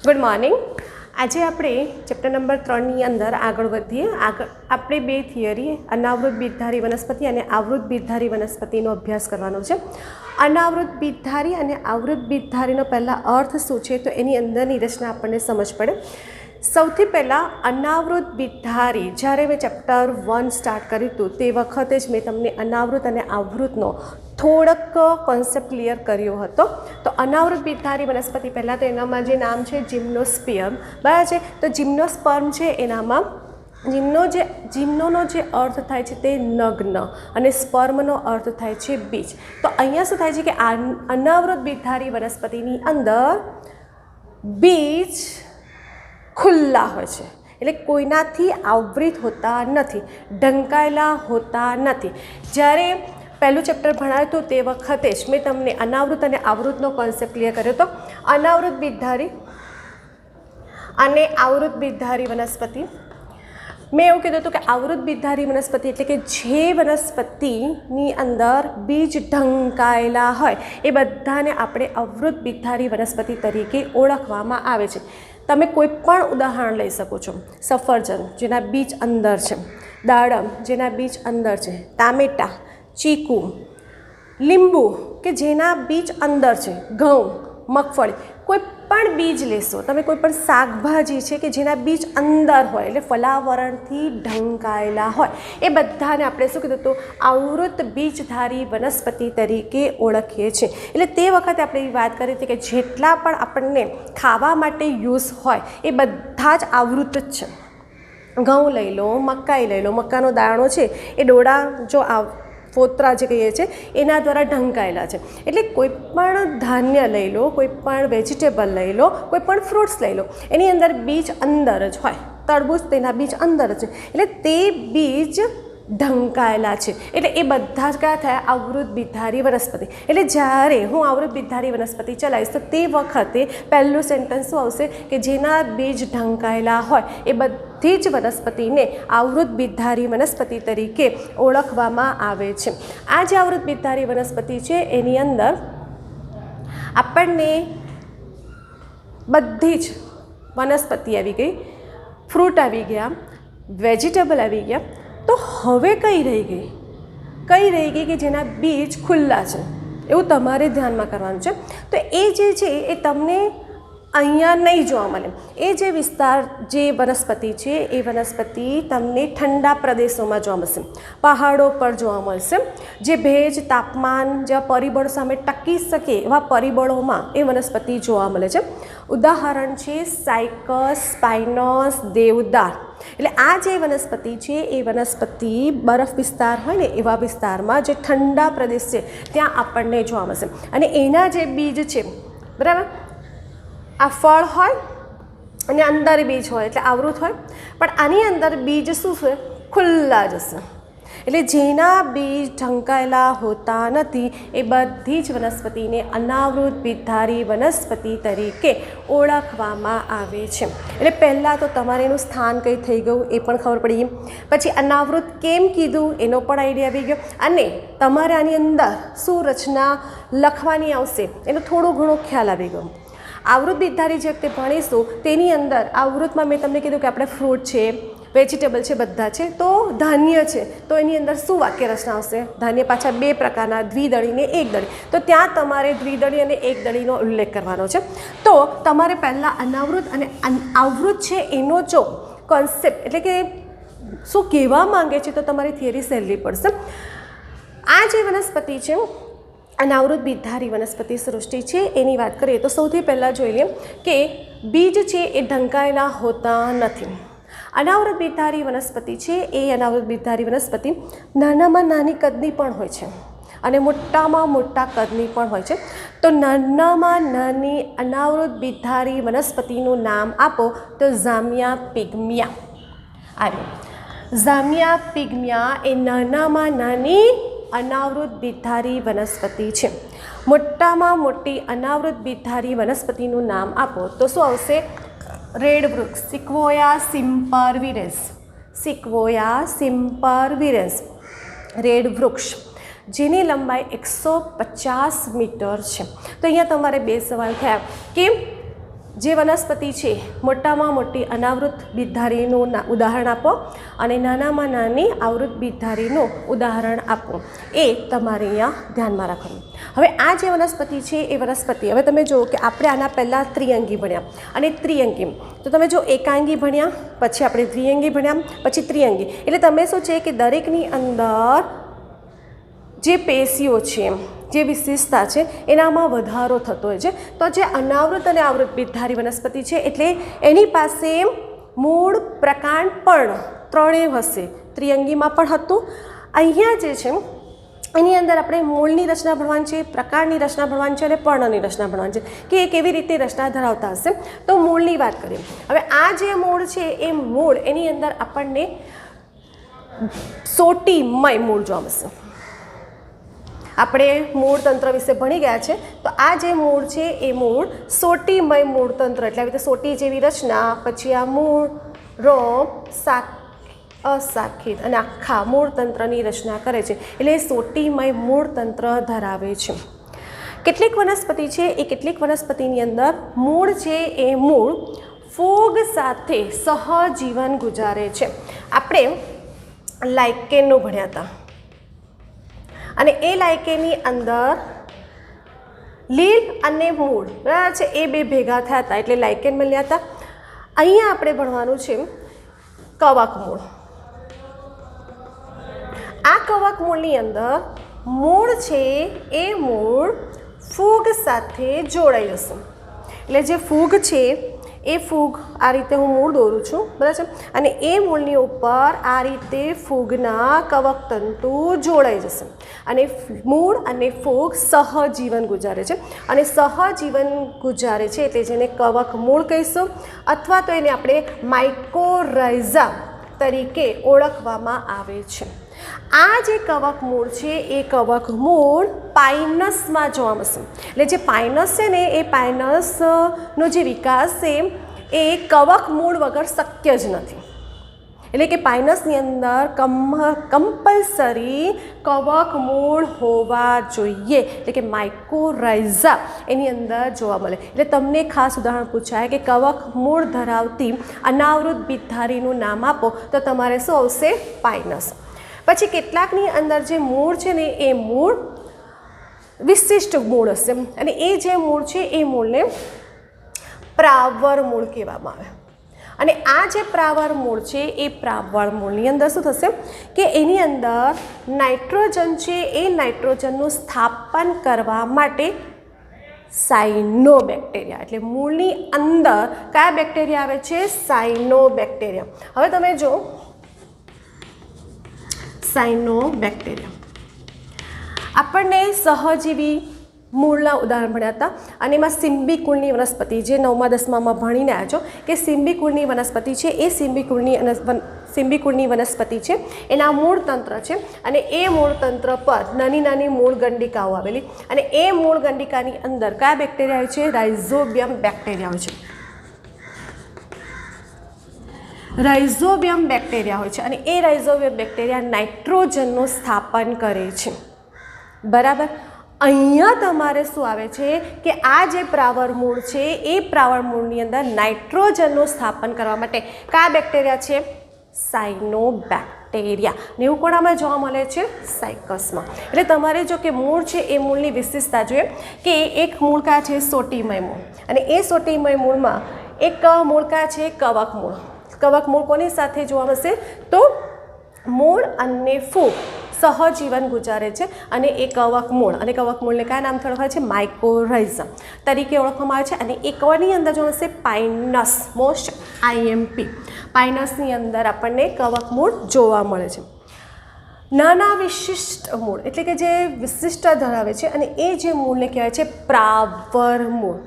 Good morning. आज आप chapter number 3 अंदर आगळ वधीए। आपणे बे थियरी अनावृत बीजधारी वनस्पति और आवृत बीजधारी वनस्पतिनो अभ्यास करवानो छे। अनावृत बीजधारी और आवृत बीजधारीनो पहला अर्थ शुं छे तो एनी अंदरनी रचना आपणे समझ पड़े। सौथी पहला अनावृत बीजधारी ज्यारे मैं चैप्टर 1 स्टार्ट कर्युं हतुं ते वखते ज मैं तमने अनावृत और आवृतनो थोड़क कॉन्सेप्ट क्लियर कर्यो हतो। तो अनावृत बीजधारी वनस्पति पहला तो एनामां जे नाम है जिम्नोस्पर्म, बराबर है। तो जिम्नोस्पर्म है एनामां जिम्नोनो जे अर्थ थाय छे ते नग्न अने स्पर्मनो अर्थ थाय छे बीज। तो अहींया शुं थाय छे कि अनावृत बीजधारी वनस्पतिनी अंदर बीज खुल्ला होय छे, एटले कोईनाथी आवृत होता नथी, ढंकायेला होता नथी। ज्यारे पहलू चैप्टर भणाव्युं तो ते वखते ज मैं तमने अनावृत और आवृतनो कॉन्सेप्ट क्लियर कर्यो तो अनावृत बीजधारी अने आवृत बीजधारी वनस्पति मैं एवुं कीधुं हतुं कि आवृत बीजधारी वनस्पति एटले कि जे वनस्पतिनी अंदर बीज ढंकायेला होय ए बधाने आपणे आवृत बीजधारी वनस्पति तरीके ओळखवामां आवे छे। तमे कोईपण उदाहरण लई शको छो। सफरजन जेना बीज अंदर छे, दाडम जेना बीज अंदर छे, टामेटा, चीकू, લીંબુ કે જેના બીજ અંદર છે, ઘઉં, મગફળી, કોઈપણ બીજ લેશો તમે, કોઈપણ શાકભાજી છે કે જેના બીજ અંદર હોય એટલે ફલાવરણથી ઢંકાયેલા હોય એ બધાને આપણે શું કીધું તો આવૃત બીજધારી વનસ્પતિ તરીકે ઓળખીએ છીએ। એટલે તે વખતે આપણે એ વાત કરી હતી કે જેટલા પણ આપણને ખાવા માટે યુઝ હોય એ બધા જ આવૃત જ છે। ઘઉં લઈ લો, મકાઈ લઈ લો, મકાનો દાણો છે એ ડોળા જો फोतरा जे कहीए छे एना द्वारा ढंकायेला छे। एटले कोईपण धान्य लई लो, कोईपण वेजिटेबल लई लो, कोईपण फ्रूट्स लई लो, एनी अंदर बीज अंदर ज होय। तरबूज तेना बीज अंदर ज एटले ते बीज ढंकायेला छे एटले ए बधा ज क्या थया आवृत बीजधारी वनस्पति। एटले ज्यारे हूँ आवृत बीजधारी वनस्पति चलावीश तो ते वखते पहलू सेंटन्स शुं आवशे कि जेना बीज ढंकायेला होय ए बधी ज वनस्पतिने आवृत बीजधारी वनस्पति तरीके ओळखवामां आवे छे। आ जे आवृत बीजधारी वनस्पति छे एनी अंदर आपणने बधी ज वनस्पति आवी गई, फ्रूट आवी गया, वेजिटेबल आवी गया। तो हवे कई रही गई कि जेना बीज खुल्ला छे एवुं तमारे ध्यानमां करवानुं छे। तो ए जे छे ए तमने अहींया नहीं जोवा मळे। ए जे विस्तार जे वनस्पति छे ए वनस्पति तमने ठंडा प्रदेशों जोवा मळशे, पहाड़ों पर जोवा मळशे। जे भेज, तापमान जेवा परिबळो सामे टकी शके एवा परिबळोमां ए वनस्पति जोवा मळे छे। उदाहरण छे साइकस, स्पाइनस, देवदार। એટલે આ જે વનસ્પતિ છે એ વનસ્પતિ બરફ વિસ્તાર હોય ને એવા વિસ્તારમાં જે ઠંડા પ્રદેશ છે ત્યાં આપણને જોવા મળશે। અને એના જે બીજ છે બરાબર, આ ફળ હોય અને અંદર બીજ હોય એટલે આવૃત હોય, પણ આની અંદર બીજ શું છે ખુલ્લા જશે। એટલે જેના બીજ ઢંકાયેલા હોતા નથી એ બધી જ વનસ્પતિને અનાવૃત બીજધારી વનસ્પતિ તરીકે ઓળખવામાં આવે છે। એટલે પહેલાં તો તમારે એનું સ્થાન કઈ થઈ ગયું એ પણ ખબર પડી ગઈ, પછી અનાવૃત કેમ કીધું એનો પણ આઈડિયા આવી ગયો, અને તમારે આની અંદર શું રચના લખવાની આવશે એનો થોડો ઘણો ખ્યાલ આવી ગયો। આવૃત બીજધારી જે વખતે ભણીશું તેની અંદર આવૃતમાં મેં તમને કીધું કે આપણે ફ્રૂટ છે, वेजिटेबल है बधा है। तो धान्य है तो एनी अंदर शू वाक्य रचना आवशे, धान्य पाछा बे प्रकारना द्विदળી ने एक दળી, तो त्यां तमारे द्विदળી अने एक दળીનો उल्लेख करवानो छे। तो तमारे पहला अनावृत अने आवृत है एनो जो कॉन्सेप्ट एटले के शू कहेवा मांगे छे तो तमारी थियरी सहेली पड़शे। आ जे वनस्पति है अनावृत बीजधारी वनस्पति सृष्टि है एनी बात करिए तो सौथी पहला जोई लीए के बीज है ए ढंकायेला होता नथी। अनावृत बीजधारी वनस्पति है ए अनावृत बीजधारी वनस्पति नानामां नानी कदनी पण होय छे अने मोटामां मोटा कदनी पण होय छे। तो नानामां नानी अनावृत बीजधारी वनस्पतिनुं नाम आपो तो जामिया पिग्मिया। जामिया पिग्मिया ए नानामां नानी अनावृत बीजधारी वनस्पति है। मोटामां मोटी अनावृत बीजधारी वनस्पतिनुं नाम आपो तो शुं आवशे रेड वृक्ष, सिक्वोया सिम्परविरेंस, सिक्वोया सिम्परविरेंस रेड वृक्ष જેની લંબાઈ 150 મીટર છે। તો અહીંયા તમારે બે સવાલ થયા કે જે વનસ્પતિ છે મોટામાં મોટી અનાવૃત બીજધારીનું ઉદાહરણ આપો અને નાનામાં નાની આવૃત બીજધારીનું ઉદાહરણ આપો, એ તમારે અહીંયા ધ્યાનમાં રાખવાનું. હવે આ જે વનસ્પતિ છે એ વનસ્પતિ, હવે તમે જુઓ કે આપણે આના પહેલાં ત્રિઅંગી ભણ્યા અને ત્રિઅંગી, તો તમે જો એકાંગી ભણ્યા, પછી આપણે દ્વિઅંગી ભણ્યા, પછી ત્રિઅંગી. એટલે તમે શું છે કે દરેકની અંદર જે પેશીઓ છે, જે વિશેષતા છે એનામાં વધારો થતો હોય છે. તો જે અનાવૃત અને આવૃત બીજધારી વનસ્પતિ છે એટલે એની પાસે મૂળ, પ્રકાંડ, પર્ણ ત્રણેય હશે. ત્રિઅંગીમાં પણ હતું. અહીંયા જે છે એની અંદર આપણે મૂળની રચના ભણવાની છે, પ્રકાંડની રચના ભણવાની છે અને પર્ણની રચના ભણવાની છે કે એ કેવી રીતે રચના ધરાવતા હશે. તો મૂળની વાત કરીએ. હવે આ જે મૂળ છે એ મૂળ, એની અંદર આપણને સોટીમય મૂળ જોવા મળશે. આપણે મૂળ તંત્ર વિશે ભણી ગયા છે, તો આ જે મૂળ છે એ મૂળ સોટીમય મૂળ તંત્ર, એટલે આવી રીતે સોટી જેવી રચના, પછી આ મૂળ, રોમ, અશાખિત અને આખા મૂળ તંત્રની રચના કરે છે. એટલે સોટીમય મૂળ તંત્ર ધરાવે છે. કેટલીક વનસ્પતિ છે એ કેટલીક વનસ્પતિની અંદર મૂળ છે એ મૂળ ફૂગ સાથે સહજીવન ગુજારે છે. આપણે લાઇકેનનું ભણ્યા હતા અને એ લાઇકેનની અંદર લીલ અને મૂળ બરાબર છે એ બે ભેગા થયા હતા એટલે લાઇકેન મળ્યા હતા. અહીંયા આપણે ભણવાનું છે કવક મૂળ. આ કવક મૂળની અંદર મૂળ છે એ મૂળ ફૂગ સાથે જોડાઈ જશે. એટલે જે ફૂગ છે એ ફૂગ, આ રીતે હું મૂળ દોરું છું બરાબર છે, અને એ મૂળની ઉપર આ રીતે ફૂગના કવક તંતુ જોડાઈ જશે અને મૂળ અને ફૂગ સહજીવન ગુજારે છે. અને સહજીવન ગુજારે છે એટલે જેને કવક મૂળ કહીશું, અથવા તો એને આપણે માઇકોરાઇઝા તરીકે ઓળખવામાં આવે છે. આ જે કવક મૂળ છે એ કવક મૂળ પાઇનસમાં જોવા મળશે. એટલે જે પાઇનસ છે ને એ પાઇનસનો જે વિકાસ છે એ કવક મૂળ વગર શક્ય જ નથી. એટલે કે પાઇનસની અંદર કમ્પલસરી કવક મૂળ હોવા જોઈએ, એટલે કે માઇકોરાઇઝા એની અંદર જોવા મળે. એટલે તમને ખાસ ઉદાહરણ પૂછાય કે કવક મૂળ ધરાવતી અનાવૃત બીજધારીનું નામ આપો, તો તમારે શું આવશે? પાઇનસ. પછી કેટલાકની અંદર જે મૂળ છે ને એ મૂળ વિશિષ્ટ મૂળ હશે અને એ જે મૂળ છે એ મૂળને પ્રાવર મૂળ કહેવામાં આવે. અને આ જે પ્રાવર મૂળ છે એ પ્રાવર મૂળની અંદર શું થશે કે એની અંદર નાઇટ્રોજન છે એ નાઇટ્રોજનનું સ્થાપન કરવા માટે સાયનોબેક્ટેરિયા, એટલે મૂળની અંદર કયા બેક્ટેરિયા આવે છે? સાયનોબેક્ટેરિયા. હવે તમે જો સાયનોબેક્ટેરિયા, આપણને સહજીવી મૂળના ઉદાહરણ ભણ્યા હતા અને એમાં સિમ્બી કુળની વનસ્પતિ, જે 9મા 10મામાં ભણીને આવ્યા છો કે સિમ્બી કુળની વનસ્પતિ છે એ સિમ્બી કુળની વનસ્પતિ છે, એના મૂળ તંત્ર છે અને એ મૂળ તંત્ર પર નાની નાની મૂળ ગંડિકાઓ આવેલી અને એ મૂળ ગંડિકાની અંદર કયા બેક્ટેરિયા હોય છે? રાઇઝોબિયમ બેક્ટેરિયા હોય છે. રાઇઝોબિયમ બેક્ટેરિયા હોય છે અને એ રાઇઝોબિયમ બેક્ટેરિયા નાઇટ્રોજનનું સ્થાપન કરે છે. બરાબર. અહીંયા તમારે શું આવે છે કે આ જે પ્રાવર મૂળ છે એ પ્રાવર મૂળની અંદર નાઇટ્રોજનનું સ્થાપન કરવા માટે કયા બેક્ટેરિયા છે? સાયનોબેક્ટેરિયા. ને એવું કોણામાં જોવા મળે છે? સાયકસમાં. એટલે તમારે જો કે મૂળ છે એ મૂળની વિશેષતા જોઈએ કે એક મૂળ કયા છે? સોટીમય મૂળ. અને એ સોટીમય મૂળમાં એક મૂળ કયા છે? કવક મૂળ. કવક મૂળ કોની સાથે જોવા મળશે? તો મૂળ અને ફૂગ સહજીવન ગુજારે છે અને એ કવક મૂળ, અને કવક મૂળને કયા નામથી ઓળખાય છે? માઇકોરાઇઝા તરીકે ઓળખવામાં આવે છે. અને એ કવરની અંદર જોવા મળશે પાઇનસ, મોસ્ટ IMP. પાઇનસની અંદર આપણને કવક મૂળ જોવા મળે છે. નાના વિશિષ્ટ મૂળ એટલે કે જે વિશિષ્ટતા ધરાવે છે અને એ જે મૂળને કહેવાય છે પ્રાવર મૂળ.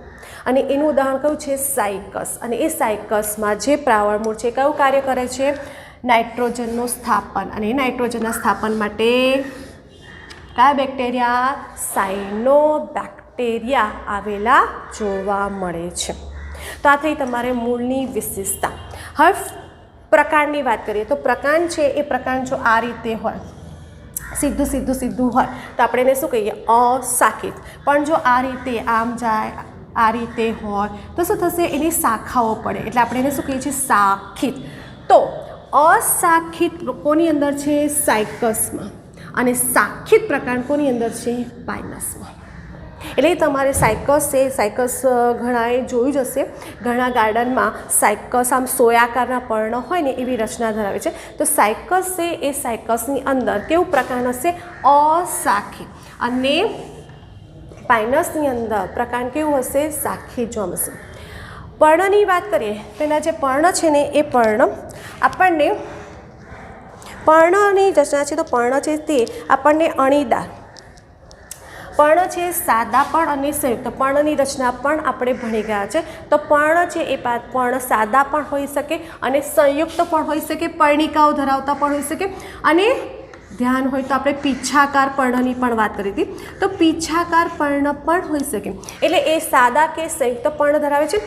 અને એનું ઉદાહરણ કયું છે? સાયકસ. અને એ સાયકસમાં જે પ્રાવર મૂળ છે કયું કાર્ય કરે છે? નાઇટ્રોજનનું સ્થાપન. અને નાઇટ્રોજનના સ્થાપન માટે કયા બેક્ટેરિયા? સાયનોબેક્ટેરિયા આવેલા જોવા મળે છે. તો આ થઈ તમારે મૂળની વિશેષતા. હવે પ્રકારની વાત કરીએ તો પ્રકાંડ છે એ પ્રકાંડ જો આ રીતે હોય, સીધું હોય તો આપણે એને શું કહીએ? અશાખિત. પણ જો આ રીતે આમ જાય, આ રીતે હોય તો શું થશે, એની શાખાઓ પડે એટલે આપણે એને શું કહીએ છીએ, શાખિત. તો અશાખિત કોની અંદર છે, સાયકસમાં, અને શાખિત પ્રકાર કોની અંદર છે, પાઇનસમાં. એટલે તમારે સાયકસ છે, સાયકસ ઘણાએ જોયું જ હશે, ઘણા ગાર્ડનમાં સાયકસ આમ સોયાકારના પર્ણ હોય ને એવી રચના ધરાવે છે. તો સાયકસ છે એ સાયકસની અંદર કેવું પ્રકાર હશે, અશાખિત, અને પાઇનસની અંદર પ્રકાર કેવું હશે, શાખિત જોવા મળશે. પર્ણની વાત કરીએ તો એના જે પર્ણ છે ને એ પર્ણ આપણને, પર્ણની રચના છે તો પર્ણ છે તે આપણને અણીદાર, પર્ણ છે સાદા પણ અને સંયુક્ત પર્ણની રચના પણ આપણે ભણી ગયા છે. તો પર્ણ છે એ પર્ણ સાદા પણ હોઈ શકે અને સંયુક્ત પણ હોઈ શકે, પર્ણિકાઓ ધરાવતા પણ હોઈ શકે, અને ધ્યાન હોય તો આપણે પીછાકાર પર્ણની પણ વાત કરી હતી. તો પીછાકાર પર્ણ પણ હોઈ શકે, એટલે એ સાદા કે સંયુક્ત પર્ણ ધરાવે છે.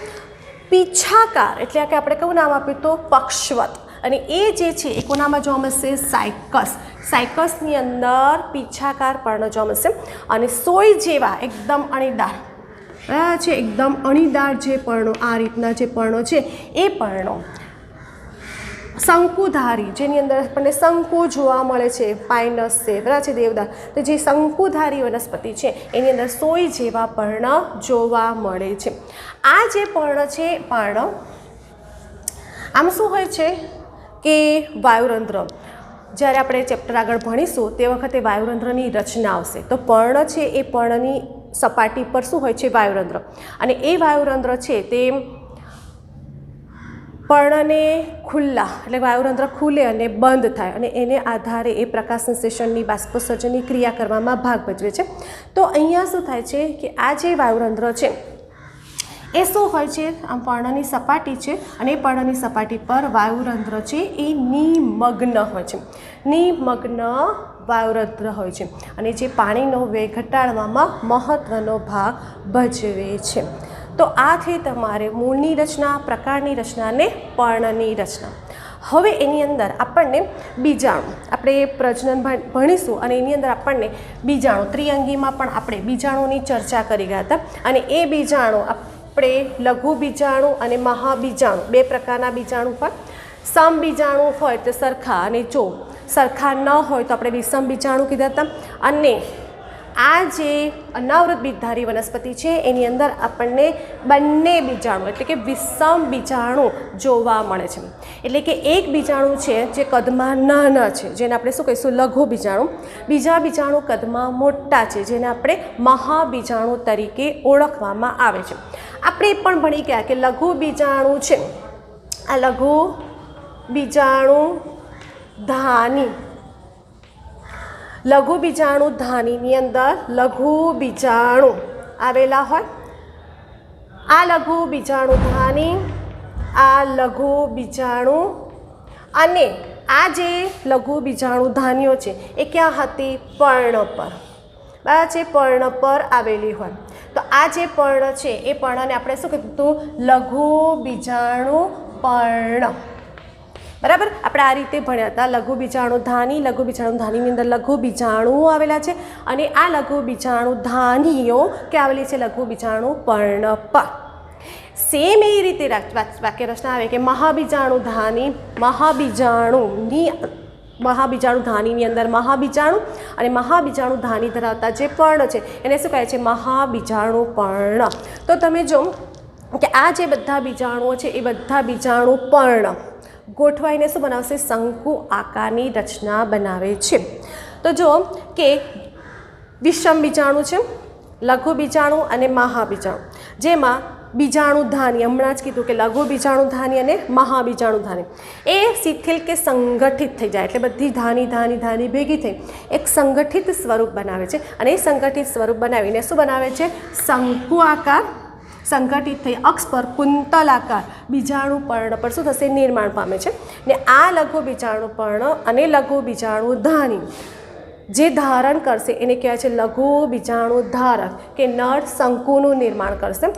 પીછાકાર એટલે કે આપણે કયું નામ આપ્યું તો પક્ષવત, અને એ જે છે એ કોનામાં જોવા મળશે, સાયકસ. સાયકસની અંદર પીછાકાર પર્ણ જોવા મળશે, અને સોય જેવા એકદમ અણીદાર છે, એકદમ અણીદાર જે પર્ણો, આ રીતના જે પર્ણો છે એ પર્ણો શંકુધારી, જેની અંદર આપણને શંકુ જોવા મળે છે, પાઇનસ છે, બરાબર છે, દેવદાર. તો જે શંકુધારી વનસ્પતિ છે એની અંદર સોય જેવા પર્ણ જોવા મળે છે. આ જે પર્ણ છે, પર્ણ આમ શું હોય છે કે વાયુરંધ્ર, જ્યારે આપણે ચેપ્ટર આગળ ભણીશું તે વખતે વાયુરંધ્રની રચના આવશે. તો પર્ણ છે એ પર્ણની સપાટી પર શું હોય છે, વાયુરંધ્ર, અને એ વાયુરંધ્ર છે તે પર્ણને ખુલ્લા એટલે વાયુરંધ્ર ખુલે અને બંધ થાય, અને એને આધારે એ પ્રકાશ સંશ્લેષણની બાષ્પોત્સર્જનની ક્રિયા કરવામાં ભાગ ભજવે છે. તો અહીંયા શું થાય છે કે આ જે વાયુરંધ્ર છે એ શું હોય છે, આમ પર્ણની સપાટી છે, અને એ પર્ણની સપાટી પર વાયુરંધ્ર છે એ નિમગ્ન હોય છે, નિમગ્ન વાયુરંધ્ર હોય છે, અને જે પાણીનો વેગ ઘટાડવામાં મહત્ત્વનો ભાગ ભજવે છે. તો આ થઈ તમારે મૂળની રચના, પ્રકારની રચના અને પર્ણની રચના. હવે એની અંદર આપણને બીજાણુ, આપણે પ્રજનન ભણીશું, અને એની અંદર આપણને બીજાણુ, ત્રિઅંગીમાં પણ આપણે બીજાણુની ચર્ચા કરી ગયા હતા, અને એ બીજાણુ આપણે લઘુ બીજાણુ અને મહાબીજાણુ બે પ્રકારના બીજાણુ હોય. સમ બીજાણુ હોય તો સરખા, અને જો સરખા ન હોય તો આપણે વિષમ બીજાણુ કીધા હતા. અને આ જે અનાવૃત બીજધારી વનસ્પતિ છે એની અંદર આપણને બંને બીજાણુ એટલે કે વિષમ બીજાણુ જોવા મળે છે. એટલે કે એક બીજાણુ છે જે કદમાં નાના છે, જેને આપણે શું કહીશું, લઘુ બીજાણુ. બીજા બીજાણુ કદમાં મોટા છે, જેને આપણે મહાબીજાણુ તરીકે ઓળખવામાં આવે છે. આપણે પણ ભણી ગયા કે લઘુ બીજાણુ છે, આ લઘુ બીજાણુ ધાની, લઘુ બીજાણુ ધાનીની અંદર લઘુ બીજાણુ આવેલા હોય. આ લઘુ બીજાણુ ધાની, આ લઘુ બીજાણુ, અને આ જે લઘુ બીજાણુ ધાનીઓ છે એ ક્યાં હતી, પર્ણ પર, બરાબર છે, પર્ણ પર આવેલી હોય. તો આ જે પર્ણ છે એ પર્ણને આપણે શું કીધું હતું, લઘુ બીજાણુ પર્ણ. બરાબર, આપણે આ રીતે ભણ્યા હતા. લઘુ બીજાણુ ધાની, લઘુ બીજાણુ ધાનીની અંદર લઘુ બીજાણુઓ આવેલા છે, અને આ લઘુ બીજાણુ ધાનીઓ કે આવેલી છે લઘુ બીજાણુ પર્ણ પર. સેમ એ રીતે વાક્ય રચના આવે કે મહાબીજાણુ ધાની, મહાબીજાણુ ધાનીની અંદર મહાબીજાણુ, અને મહાબીજાણુ ધાની ધરાવતા જે પર્ણ છે એને શું કહે છે, મહાબીજાણુ પર્ણ. તો તમે જો કે આ જે બધા બીજાણુઓ છે એ બધા બીજાણુ પર્ણ ગોઠવાઈને શું બનાવશે, શંકુ આકારની રચના બનાવે છે. તો જો કે વિષમ બીજાણુ છે, લઘુ બીજાણુ અને મહાબીજાણુ, જેમાં બીજાણુ ધાની, હમણાં જ કીધું કે લઘુ બીજાણુ ધાની અને મહાબીજાણુ ધાની એ શિથિલ કે સંગઠિત થઈ જાય, એટલે બધી ધાની ભેગી થઈ એક સંગઠિત સ્વરૂપ બનાવે છે, અને એ સંગઠિત સ્વરૂપ બનાવીને શું બનાવે છે, શંકુ આકાર સંગઠિત થઈ અક્ષ પર કુંતલાકાર બીજાણુ પર્ણ પર શું થશે, નિર્માણ પામે છે. ને આ લઘુ બીજાણુ પર્ણ અને લઘુ બીજાણુ ધાની જે ધારણ કરશે એને કહેવાય છે લઘુ બીજાણુ ધારક કે નર શંકુનું નિર્માણ કરશે.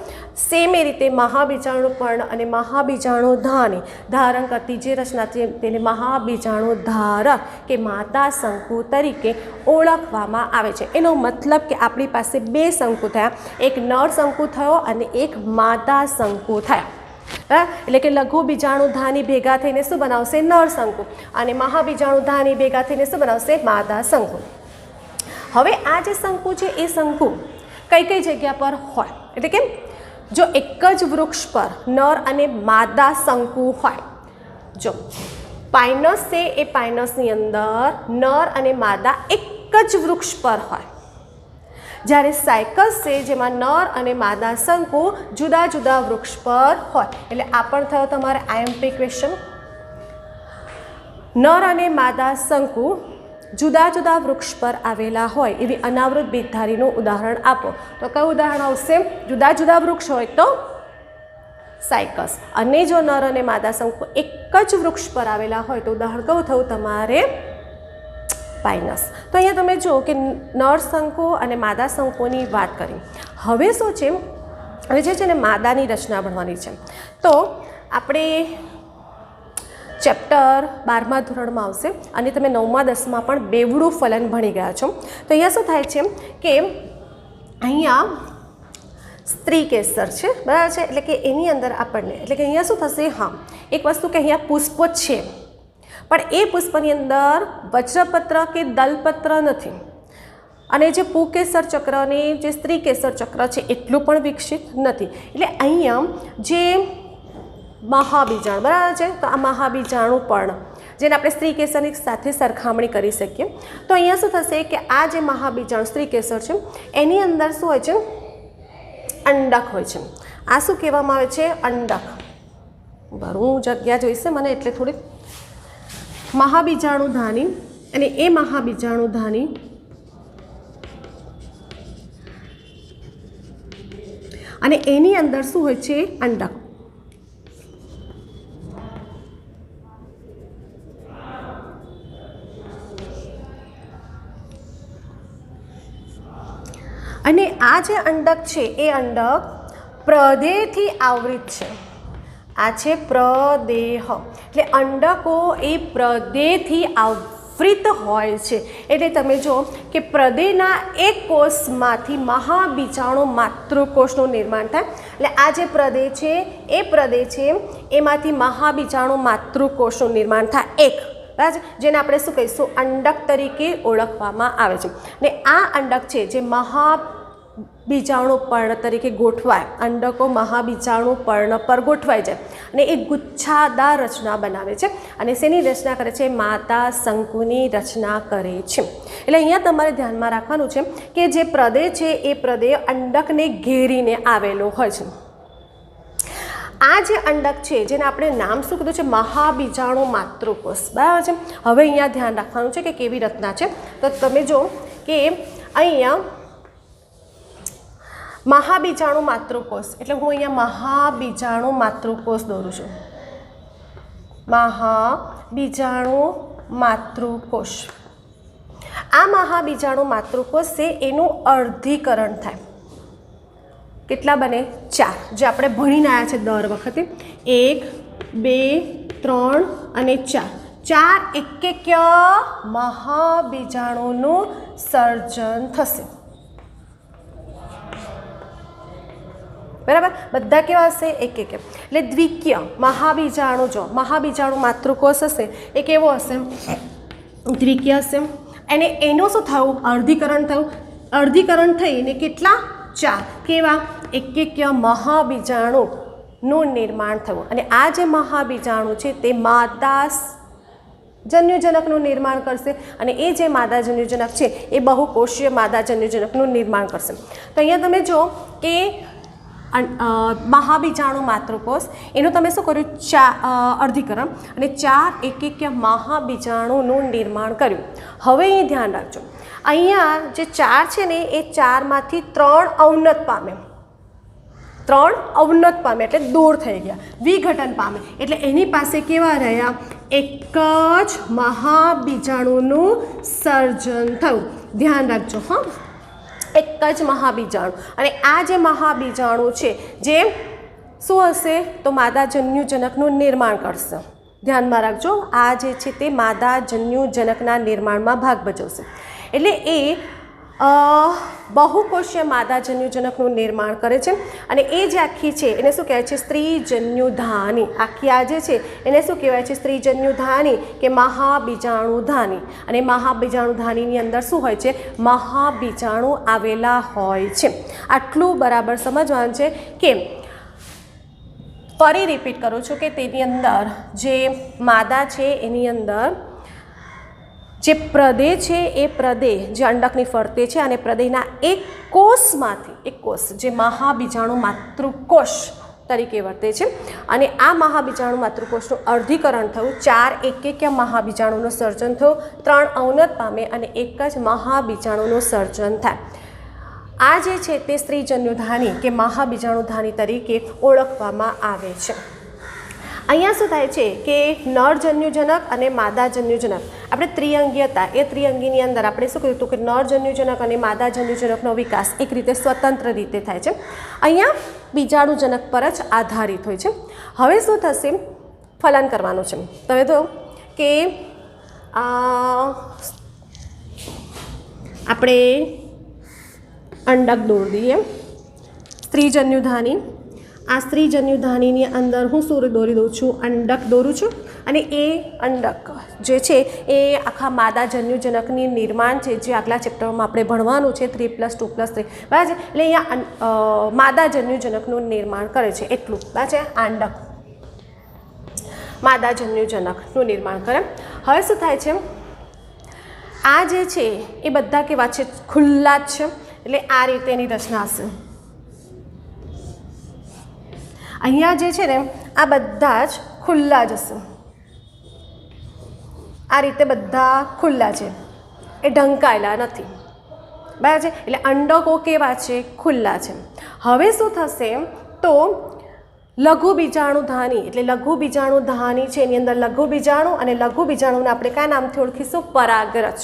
સેમ એ રીતે મહાબીજાણુ પર્ણ અને મહાબીજાણુ ધાની ધારણ કરતી જે રચના છે તેને મહાબીજાણુ ધારક કે માદા શંકુ તરીકે ઓળખવામાં આવે છે. એનો મતલબ કે આપણી પાસે બે શંકુ થયા, એક નર શંકુ થયો અને એક માદા શંકુ થયા. એટલે કે લઘુ બીજાણુ ધાની ભેગા થઈને શું બનાવશે? નર શંકુ. અને મહાબીજાણુ ધાની ભેગા થઈને શું બનાવશે? માદા શંકુ. હવે આ જે શંકુ છે એ શંકુ કઈ કઈ જગ્યા પર હોય? એટલે કે જો એક જ વૃક્ષ પર નર અને માદા શંકુ હોય, જો પાઇનસ છે એ પાઇનસની અંદર નર અને માદા એક જ વૃક્ષ પર હોય, જ્યારે સાયકસ છે જેમાં નર અને માદા શંકુ જુદા જુદા વૃક્ષ પર હોય. એટલે આ પણ થયો તમારે આઈએમપી ક્વેશ્ચન. નર અને માદા શંકુ જુદા જુદા વૃક્ષ પર આવેલા હોય એવી અનાવૃત બીજધારીનું ઉદાહરણ આપો. તો કયું ઉદાહરણ આવશે? જુદા જુદા વૃક્ષ હોય તો સાયકસ, અને જો નર અને માદા શંકુ એક જ વૃક્ષ પર આવેલા હોય તો ઉદાહરણ કયું થયું તમારે? પાઇનસ. તો અહીંયા તમે જુઓ કે નર શંકુ અને માદા શંકુની વાત કરી. હવે શું છે? હવે જે છે ને માદાની રચના ભણવાની છે. તો આપણે ચેપ્ટર 12મા ધોરણમાં આવશે અને તમે 9મા 10મા પણ બેવડું ફલન ભણી ગયા છો. તો અહીંયા શું થાય છે કે અહીંયા સ્ત્રી કેસર છે, બરાબર છે? એટલે કે એની અંદર આપણને એટલે કે અહીંયા શું થશે? હા, એક વસ્તુ કે અહીંયા પુષ્પો છે પણ એ પુષ્પની અંદર વજ્રપત્ર કે દલપત્ર નથી, અને જે પુકેસર ચક્ર અને જે સ્ત્રી કેસર ચક્ર છે એટલું પણ વિકસિત નથી. એટલે અહીંયા જે મહાબીજાણુ, બરાબર છે? તો આ મહાબીજાણુ પણ જેને આપણે સ્ત્રી કેસરની સાથે સરખામણી કરી શકીએ. તો અહીંયા શું થશે કે આ જે મહાબીજાણુ સ્ત્રી કેસર છે એની અંદર શું હોય છે? અંડક હોય છે. આ શું કહેવામાં આવે છે? અંડક. બરું જગ્યા જોઈશે મને એટલે થોડી. મહાબીજાણુ ધાની અને એ મહાબીજાણુ ધાની અને એની અંદર શું હોય છે? અંડક. અને આ જે અંડક છે એ અંડક પ્રદેહથી આવૃત છે. આ છે પ્રદેહ. એટલે અંડકો એ પ્રદેહથી આવૃત હોય છે. એટલે તમે જો કે પ્રદેહના એક કોષમાંથી મહાબીજાણુ માતૃકોષનું નિર્માણ થાય. એટલે આ જે પ્રદેહ છે એ પ્રદેહ છે એમાંથી મહાબીજાણુ માતૃકોષનું નિર્માણ થાય એક, બરાબર, જેને આપણે શું કહીશું? અંડક તરીકે ઓળખવામાં આવે છે. ને આ અંડક છે જે મહાબીજાણુ પર્ણ તરીકે ગોઠવાય, અંડકો મહાબીજાણુ પર્ણ પર ગોઠવાઈ જાય અને એક ગુચ્છાદાર રચના બનાવે છે. અને શેની રચના કરે છે? માદા શંકુની રચના કરે છે. એટલે અહીંયા તમારે ધ્યાનમાં રાખવાનું છે કે જે પ્રદેહ છે એ પ્રદેહ અંડકને ઘેરીને આવેલો હોય છે. આ જે અંડક છે જેને આપણે નામ શું કીધું છે? મહાબીજાણુ માતૃકોષ, બરાબર છે? હવે અહીંયા ધ્યાન રાખવાનું છે કે કેવી રચના છે. તો તમે જો કે અહીંયા મહાબીજાણુ માતૃકોષ, એટલે હું અહીંયા મહાબીજાણુ માતૃકોષ દોરું છું. મહાબીજાણુ માતૃકોષ. આ મહાબીજાણુ માતૃકોષ છે એનું અર્ધીકરણ થાય. કેટલા બને? 4, જે આપણે ભણીને આવ્યા છે દર વખતે. 1, 2, 3 અને 4. 4 એકકીય મહાબીજાણુનું સર્જન થશે. બરાબર? બધા કેવા હશે? એકકીય. એટલે દ્વિકીય મહાબીજાણુ, જો મહાબીજાણુ માતૃકોષ હશે એ કેવો હશે? દ્વિકીય હશે. અને એનું શું થયું? અર્ધીકરણ થયું. અર્ધીકરણ થઈને કેટલા? 4. કેવા? એકકીય મહાબીજાણુનું નિર્માણ થયું. અને આ જે મહાબીજાણુ છે તે માદા જન્યુજનકનું નિર્માણ કરશે. અને એ જે માદા જન્યુજનક છે એ બહુકોષીય માદા જન્યુજનકનું નિર્માણ કરશે. તો અહીંયા તમે જો કે મહાબીજાણુ માતૃકોષ એનું તમે શું કર્યું? અર્ધીકરણ અને 4 એકકીય મહાબીજાણુનું નિર્માણ કર્યું. હવે અહીં ધ્યાન રાખજો, અહીંયા જે 4 છે ને એ 4માંથી 3 અવનત પામે. ત્રણ અવનત પામે એટલે દૂર થઈ ગયા, વિઘટન પામે એટલે એની પાસે કેવા રહ્યા, એક જ મહાબીજાણુનું સર્જન થયું. ધ્યાન રાખજો હા, એક જ મહાબીજાણુ. અને આ જે મહાબીજાણુ છે જે શું હશે તો માદાજન્યુજનકનું નિર્માણ કરશે. ધ્યાનમાં રાખજો, આ જે છે તે માદાજન્યુજનકના નિર્માણમાં ભાગ ભજવશે. એટલે એ બહુકોષીય માદાજન્યુજનકનું નિર્માણ કરે છે. અને એ જે આખી છે એને શું કહેવાય છે, સ્ત્રીજન્યુધાની. આખી આ જે છે એને શું કહેવાય છે, સ્ત્રીજન્યુધાની કે મહાબીજાણુધાની. અને મહાબીજાણુધાનીની અંદર શું હોય છે, મહાબીજાણુ આવેલા હોય છે. આટલું બરાબર સમજવાનું છે. કે ફરી રિપીટ કરું છું કે તેની અંદર જે માદા છે એની અંદર જે પ્રદેહ છે એ પ્રદેહ જે અંડકની ફરતે છે અને પ્રદેહના એક કોષમાંથી, એક કોષ જે મહાબીજાણુ માતૃકોષ તરીકે વર્તે છે. અને આ મહાબીજાણુ માતૃકોષનું અર્ધીકરણ થયું, 4 એકકીય મહાબીજાણુનું સર્જન થયું, 3 અવનત પામે અને એક જ મહાબીજાણુનું સર્જન થાય. આ જે છે તે સ્ત્રીજન્યુધાની કે મહાબીજાણુધાની તરીકે ઓળખવામાં આવે છે. અહીંયા શું થાય છે કે નરજન્યુજનક અને માદાજન્યુજનક આપણે ત્રિઅંગી હતા, એ ત્રિઅંગીની અંદર આપણે શું કહ્યું હતું કે નરજન્યુજનક અને માદાજન્યુજનકનો વિકાસ એક રીતે સ્વતંત્ર રીતે થાય છે. અહીંયા બીજાણુજનક પર જ આધારિત હોય છે. હવે શું થશે, ફલન કરવાનું છે. તમે તો કે આપણે અંડક દોરી દઈએ, સ્ત્રીજન્યુધાની. આ સ્ત્રીજન્યુધાનીની અંદર હું શું દોરી દઉં છું, અંડક દોરું છું. અને એ અંડક જે છે એ આખા માદાજન્યુજનકની નિર્માણ છે જે આગલા ચેપ્ટરમાં આપણે ભણવાનું છે 3+2+3 બરાબર છે. એટલે અહીંયા માદાજન્યુજનકનું નિર્માણ કરે છે એટલું બરાબર છે. અંડક માદાજન્યુજનકનું નિર્માણ કરે. હવે શું થાય છે, આ જે છે એ બધા કેવા છે, ખુલ્લા જ છે. એટલે આ રીતે એની રચના હશે. અહીંયા જે છે ને આ બધા જ ખુલ્લા જ હશે. આ રીતે બધા ખુલ્લા છે, એ ઢંકાયેલા નથી બરાબર છે. એટલે અંડકો કેવા છે, ખુલ્લા છે. હવે શું થશે તો લઘુ બીજાણુધાની, એટલે લઘુ બીજાણુધાની છે એની અંદર લઘુ બીજાણુ, અને લઘુ બીજાણુને આપણે કયા નામથી ઓળખીશું, પરાગરજ.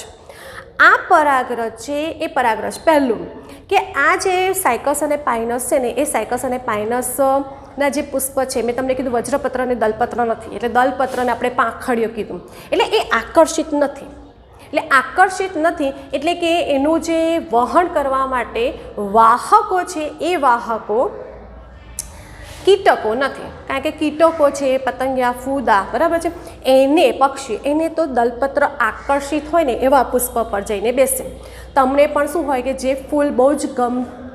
આ પરાગરજ છે એ પરાગરજ પહેલું કે આ જે સાયકસ અને પાઇનસ છે ને એ સાયકસ અને પાઇનસના જે પુષ્પ છે, મેં તમને કીધું વજ્રપત્ર અને દલપત્ર નથી, એટલે દલપત્રને આપણે પાંખડીઓ કીધું. એટલે એ આકર્ષિત નથી. એટલે આકર્ષિત નથી એટલે કે એનું જે વહન કરવા માટે વાહકો છે એ વાહકો કીટકો નથી. કારણ કે કીટકો છે, પતંગિયા, ફૂદા બરાબર છે, એને પક્ષી એને તો દલપત્ર આકર્ષિત હોય ને એવા પુષ્પ પર જઈને બેસે. તમને પણ શું હોય કે જે ફૂલ બહુ જ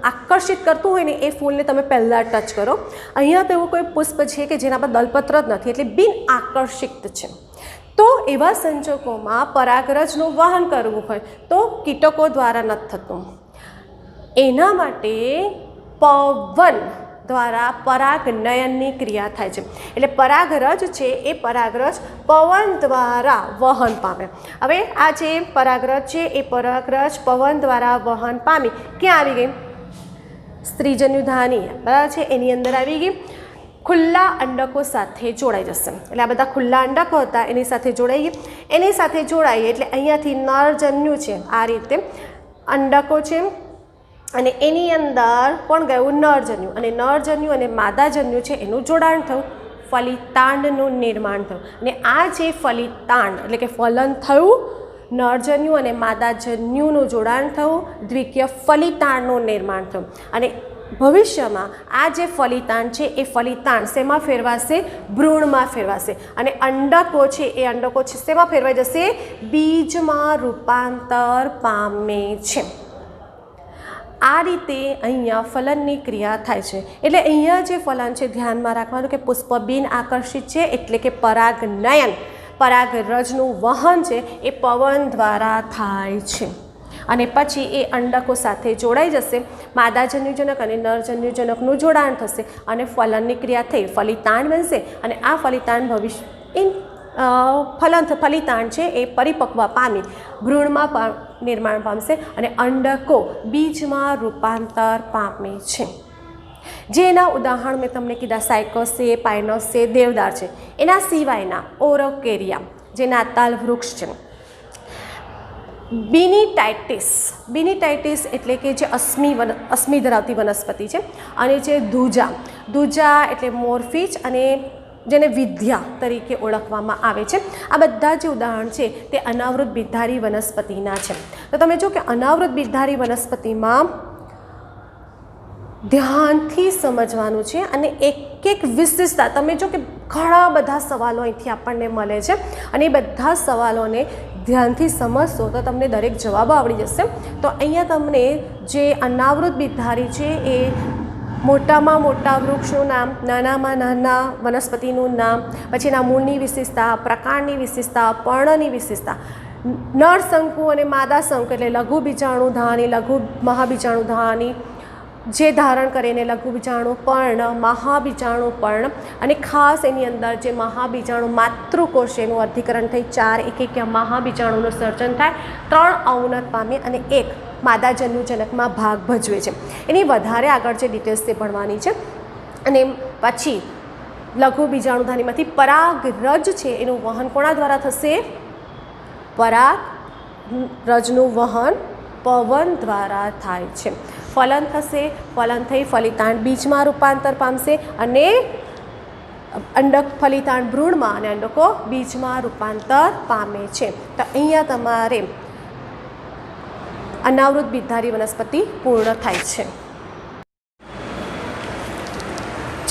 આકર્ષિત કરતું હોય ને એ ફૂલને તમે પહેલાં ટચ કરો. અહીંયા તો એવું કોઈ પુષ્પ છે કે જેના પર દલપત્ર જ નથી, એટલે બિન આકર્ષિત છે. તો એવા સંજોગોમાં પરાગરજનું વહન કરવું હોય તો કીટકો દ્વારા નથી થતું. એના માટે પવન દ્વારા પરાગનયનની ક્રિયા થાય છે. એટલે પરાગરજ છે એ પરાગરજ પવન દ્વારા વહન પામે. હવે આ જે પરાગરજ છે એ પરાગરજ પવન દ્વારા વહન પામી ક્યાં આવી ગઈ, સ્ત્રીજન્યુધાની બરાબર છે એની અંદર આવી ગઈ. ખુલ્લા અંડકો સાથે જોડાઈ જશે. એટલે આ બધા ખુલ્લા અંડકો હતા એની સાથે જોડાઈ ગઈ. એની સાથે જોડાઈએ એટલે અહીંયાથી નરજન્યુ છે, આ રીતે અંડકો છે અને એની અંદર કોણ ગયું, નરજન્યુ. અને નરજન્યુ અને માદાજન્યુ છે એનું જોડાણ થયું, ફલિતાંડનું નિર્માણ થયું. અને આ જે ફલિતાંડ એટલે કે ફલન થયું, નરજન્યુ અને માદાજન્યુનું જોડાણ થયું, દ્વિકીય ફલિતાંડનું નિર્માણ થયું. અને ભવિષ્યમાં આ જે ફલિતાંડ છે એ ફલિતાંડ શેમાં ફેરવાશે, ભ્રૂણમાં ફેરવાશે. અને અંડકો છે એ અંડકો છે શેમાં ફેરવાઈ જશે, બીજમાં રૂપાંતર પામે છે. આ રીતે અહીંયા ફલનની ક્રિયા થાય છે. એટલે અહીંયા જે ફલન છે ધ્યાનમાં રાખવાનું કે પુષ્પ બિન આકર્ષિત છે, એટલે કે પરાગનયન, પરાગરજનું વહન છે એ પવન દ્વારા થાય છે. અને પછી એ અંડકો સાથે જોડાઈ જશે, માદાજન્યુજનક અને નરજન્યુજનકનું જોડાણ થશે અને ફલનની ક્રિયા થઈ, ફલિતાંડ બનશે. અને આ ફલિતાંડ ફલિતાંડ છે એ પરિપક્વ પામી ભ્રૂણમાં નિર્માણ પામશે અને અંડકો બીજમાં રૂપાંતર પામે છે. જેના ઉદાહરણ મેં તમને કીધા સાયકસ છે, પાઇનસ છે, દેવદાર છે. એના સિવાયના ઓરોકેરિયા જે નાતાલ વૃક્ષ છે. બીનીટાઇટિસ એટલે કે જે અશ્મિ ધરાવતી વનસ્પતિ છે. અને જે ધુજા એટલે મોરફીચ અને જેને વિદ્યા તરીકે ઓળખવામાં આવે છે. આ બધા જે ઉદાહરણ છે તે અનાવૃત બીજધારી વનસ્પતિના છે. તો તમે જો કે અનાવૃત બીજધારી વનસ્પતિમાં ધ્યાનથી સમજવાનું છે અને એક એક વિશેષતા તમે જો કે ઘણા બધા સવાલો અહીંથી આપણને મળે છે અને એ બધા સવાલોને ધ્યાનથી સમજશો તો તમને દરેક જવાબો આવડી જશે. તો અહીંયા તમને જે અનાવૃત બીજધારી છે એ મોટામાં મોટા વૃક્ષનું નામ, નાનામાં નાના વનસ્પતિનું નામ, પછી એના મૂળની વિશેષતા, પ્રકારની વિશેષતા, પર્ણની વિશેષતા, નર શંકુ અને માદા શંકુ એટલે લઘુ બીજાણુધાની, લઘુ મહાબીજાણુધાની જે ધારણ કરીને લઘુ બીજાણુ પર્ણ, મહાબીજાણુ પર્ણ અને ખાસ એની અંદર જે મહાબીજાણુ માતૃકોષ એનું અર્ધીકરણ થઈ 4 એક મહાબીજાણુનું સર્જન થાય, 3 અવનત પામે અને 1 માદાજન્યુજનકમાં ભાગ ભજવે છે. એની વધારે આગળ જે ડિટેલ્સ તે ભણવાની છે. અને પછી લઘુ બીજાણુધાનીમાંથી પરાગરજ છે એનું વહન કોના દ્વારા થશે? પરાગરજનું વહન પવન દ્વારા થાય છે. ફલન થશે, ફલન થઈ ફલિતાંડ બીજમાં રૂપાંતર પામશે અને અંડક ફલિતાંડ ભ્રૂણમાં અને અંડકો બીજમાં રૂપાંતર પામે છે. તો અહીંયા તમારે અનાવૃત બીજધારી વનસ્પતિ પૂર્ણ થાય છે.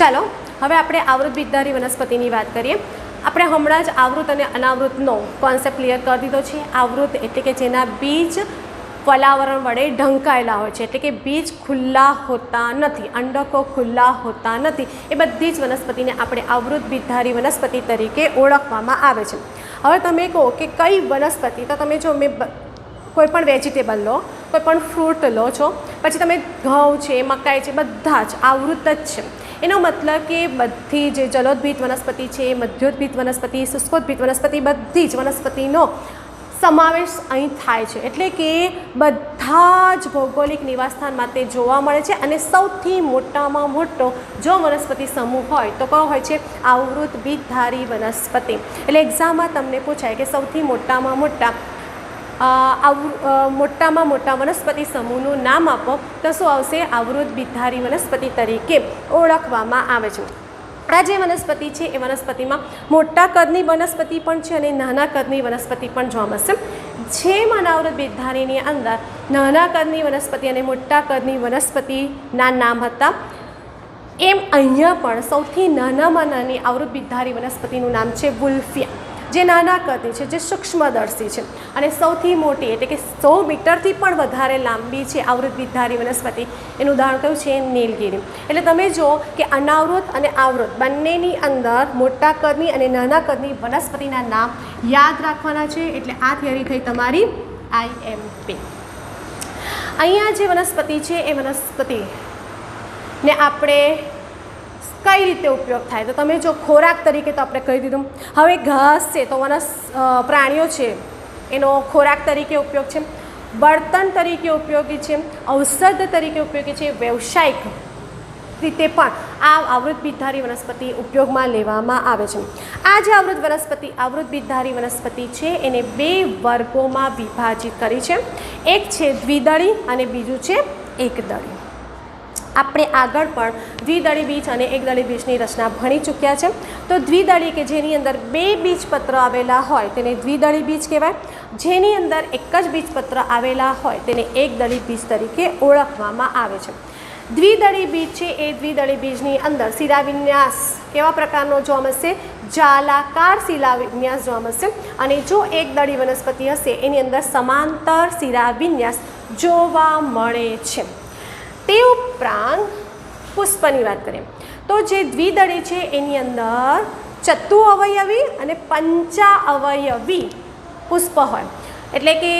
ચાલો હવે આપણે આવૃત બીજધારી વનસ્પતિની વાત કરીએ. આપણે હમણાં જ આવૃત અને અનાવૃતનો કોન્સેપ્ટ ક્લિયર કરી દીધો છે. આવૃત એટલે કે જેના બીજ ફલાવરણ વડે ઢંકાયેલા હોય છે, એટલે કે બીજ ખુલ્લા હોતા નથી, અંડકો ખુલ્લા હોતા નથી. એ બધી જ વનસ્પતિને આપણે આવૃત બીજધારી વનસ્પતિ તરીકે ઓળખવામાં આવે છે. હવે તમે કહો કે કઈ વનસ્પતિ, તો તમે જો મેં કોઈ પણ વેજીટેબલ લો, કોઈ પણ ફ્રૂટ લો છો, પછી તમે ઘઉં છે, મકાઈ છે, બધા જ આવૃત જ છે. એનો મતલબ કે બધી જે જલોદભીત વનસ્પતિ છે, મધ્યોદભીત વનસ્પતિ, શુષ્કોદભીત વનસ્પતિ, બધી જ વનસ્પતિનો સમાવેશ અહીં થાય છે. એટલે કે બધા જ ભૌગોલિક નિવાસસ્થાન માટે જોવા મળે છે. અને સૌથી મોટામાં મોટો જો વનસ્પતિ સમૂહ હોય તો કયો હોય છે? આવૃત બીજધારી વનસ્પતિ. એટલે એક્ઝામમાં તમને પૂછાય કે સૌથી મોટામાં મોટા વનસ્પતિ સમૂહનું નામ આપો તો શું આવશે? આવૃત બીજધારી વનસ્પતિ તરીકે ઓળખવામાં આવે છે. આ જે વનસ્પતિ છે એ વનસ્પતિમાં મોટા કદની વનસ્પતિ પણ છે અને નાના કદની વનસ્પતિ પણ જોવા મળશે. જેમ અનાવૃત બીજધારીની અંદર નાના કદની વનસ્પતિ અને મોટા કદની વનસ્પતિના નામ હતા, એમ અહીંયા પણ સૌથી નાનામાં નાની આવૃત બીજધારી વનસ્પતિનું નામ છે વુલ્ફિયા, જે નાના કદની છે, જે સૂક્ષ્મદર્શી છે. અને સૌથી મોટી એટલે કે 100 મીટરથી પણ વધારે લાંબી છે આવૃત બીજધારી વનસ્પતિ, એનું ઉદાહરણ કયું છે? નીલગિરી. એટલે તમે જો કે અનાવૃત અને આવૃત બંનેની અંદર મોટા કદની અને નાના કદની વનસ્પતિના નામ યાદ રાખવાના છે. એટલે આ થિયરી થઈ તમારી IMP. અહીંયા જે વનસ્પતિ છે એ વનસ્પતિને આપણે કઈ રીતે ઉપયોગ થાય? તો તમે જો ખોરાક તરીકે તો આપણે કહી દીધું. હવે ઘાસ છે તો પ્રાણીઓ છે એનો ખોરાક તરીકે ઉપયોગ છે, બળતણ તરીકે ઉપયોગી છે, ઔષધ તરીકે ઉપયોગી છે, વ્યવસાયિક રીતે પણ આ આવૃત બીજધારી વનસ્પતિ ઉપયોગમાં લેવામાં આવે છે. આ જે આવૃત બીજધારી વનસ્પતિ છે એને 2 વર્ગોમાં વિભાજિત કરી છે. એક છે દ્વિદળી અને બીજું છે એકદળી. આપણે આગળ પણ દ્વિદળી બીજ અને એકદળી બીજની રચના ભણી ચૂક્યા છે. તો દ્વિદળી કે જેની અંદર 2 બીજપત્ર આવેલા હોય તેને દ્વિદળી બીજ કહેવાય. જેની અંદર એક જ બીજપત્ર આવેલા હોય તેને એકદળી બીજ તરીકે ઓળખવામાં આવે છે. દ્વિદળી બીજ છે એ દ્વિદળી બીજની અંદર શિલાવિન્યાસ કેવા પ્રકારનો જોવા મળશે? જાલાકાર શિલાવિન્યાસ જોવા મળશે. અને જો એકદળી વનસ્પતિ હશે એની અંદર સમાંતર શિલાવિન્યાસ જોવા મળે છે. તે ઉપરાંત પુષ્પની વાત કરીએ તો જે દ્વિદળી છે એની અંદર ચતુ અવયવી અને પંચા અવયવી પુષ્પ હોય. એટલે કે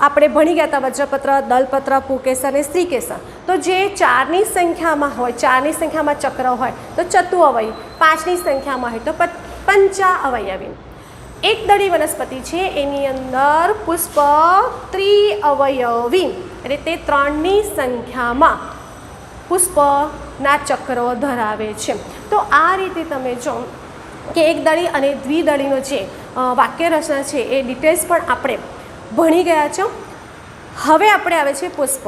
આપણે ભણી ગયા હતા વજ્રપત્ર, દલપત્ર, પુકેસર અને સ્ત્રીકેસર. તો જે 4ની સંખ્યામાં હોય, 4ની સંખ્યામાં ચક્ર હોય તો ચતુ અવયવી, 5ની સંખ્યામાં હોય તો પંચા અવયવી. એકદળી વનસ્પતિ છે એની અંદર પુષ્પ ત્રિઅવયવી એટલે તે 3ની સંખ્યામાં પુષ્પના ચક્રો ધરાવે છે. તો આ રીતે તમે જો કે એકદળી અને દ્વિદળીનો જે વાક્ય રચના છે એ ડિટેલ્સ પણ આપણે ભણી ગયા છો. હવે આપણે આવે છે પુષ્પ.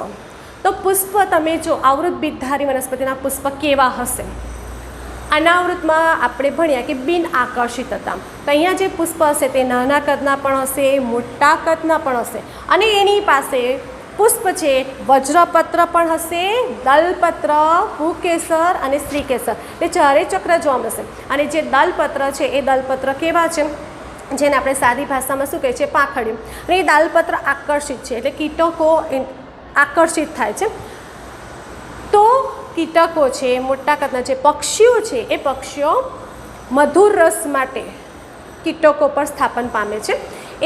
તો પુષ્પ તમે જો આવૃત બીજધારી વનસ્પતિના પુષ્પ કેવા હશે. અનાવૃતમાં આપણે ભણ્યા કે બિન આકર્ષિત હતા. તો અહીંયા જે પુષ્પ હશે તે નાના કદના પણ હશે, મોટા કદના પણ હશે, અને એની પાસે પુષ્પ છે વજ્રપત્ર પણ હશે, દલપત્ર, પુકેસર અને શ્રીકેસર, તે ચારેય ચક્ર જોવા મળશે. અને જે દલપત્ર છે એ દલપત્ર કેવા છે, જેને આપણે સાદી ભાષામાં શું કહે છે, પાંખડિયું. અને એ દલપત્ર આકર્ષિત છે, એટલે કીટકો આકર્ષિત થાય છે. તો કીટકો છે, મોટા કદના જે પક્ષીઓ છે એ પક્ષીઓ મધુર રસ માટે કીટકો પર સ્થાપન પામે છે.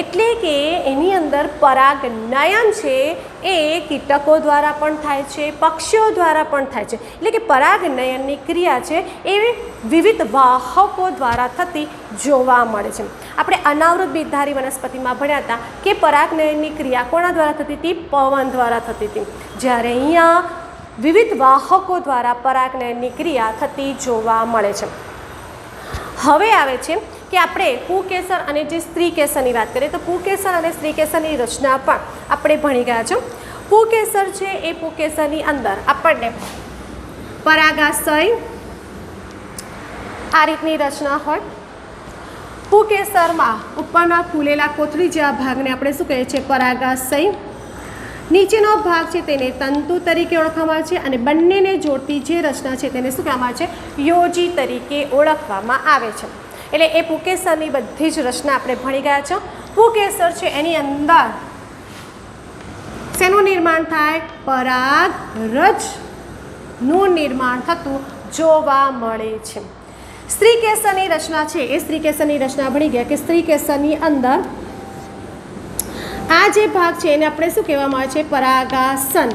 એટલે કે એની અંદર પરાગનયન છે એ કીટકો દ્વારા પણ થાય છે, પક્ષીઓ દ્વારા પણ થાય છે. એટલે કે પરાગનયનની ક્રિયા છે એ વિવિધ વાહકો દ્વારા થતી જોવા મળે છે. આપણે અનાવૃત બીજધારી વનસ્પતિમાં ભણ્યા હતા કે પરાગનયનની ક્રિયા કોના દ્વારા થતી હતી, પવન દ્વારા થતી હતી. જ્યારે અહીંયા વિવિધ વાહકો દ્વારા પરાગનયનની ક્રિયા થતી જોવા મળે છે. હવે આવે છે કે આપણે પુકેસર અને જે સ્ત્રીકેસરની વાત કરીએ તો પુકેસર અને સ્ત્રીકેસરની રચના પણ આપણે ભણી ગયા છો. પુકેસર છે એ પુકેસરની અંદર આપણને પરાગાશય આ રીતની રચના હોય. પુકેસરમાં ઉપરના ફૂલેલા કોથળી જેવા ભાગને આપણે શું કહીએ છીએ, પરાગાશય. નીચેનો ભાગ છે તેને તંતુ તરીકે ઓળખવામાં આવે છે, અને બંનેને જોડતી જે રચના છે તેને શું કહેવામાં આવે છે, યોજી તરીકે ઓળખવામાં આવે છે. એટલે એ પુકેસરની બધી જ રચના આપણે ભણી ગયા છો. પુકેસર છે એની અંદર શેનું નિર્માણ થાય, પરાગરજનું નિર્માણ થતું જોવા મળે છે. સ્ત્રીકેસરની રચના છે એ સ્ત્રીકેસરની રચના ભણી ગયા કે સ્ત્રીકેસરની અંદર આ જે ભાગ છે એને આપણે શું કહેવામાં આવે છે, પરાગાસન.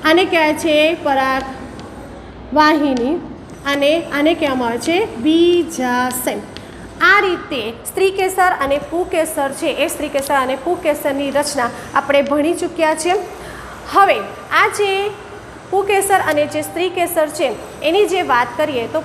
આને કહેવાય છે પરાગવાહિની, અને આને કહેવામાં આવે છે બીજાશય. આ રીતે સ્ત્રીકેસર અને પુકેસર છે એ સ્ત્રીકેસર અને પુકેસરની રચના આપણે ભણી ચૂક્યા છે. હવે આ જે પુકેસર અને જે સ્ત્રીકેસર છે એની જે વાત કરીએ તો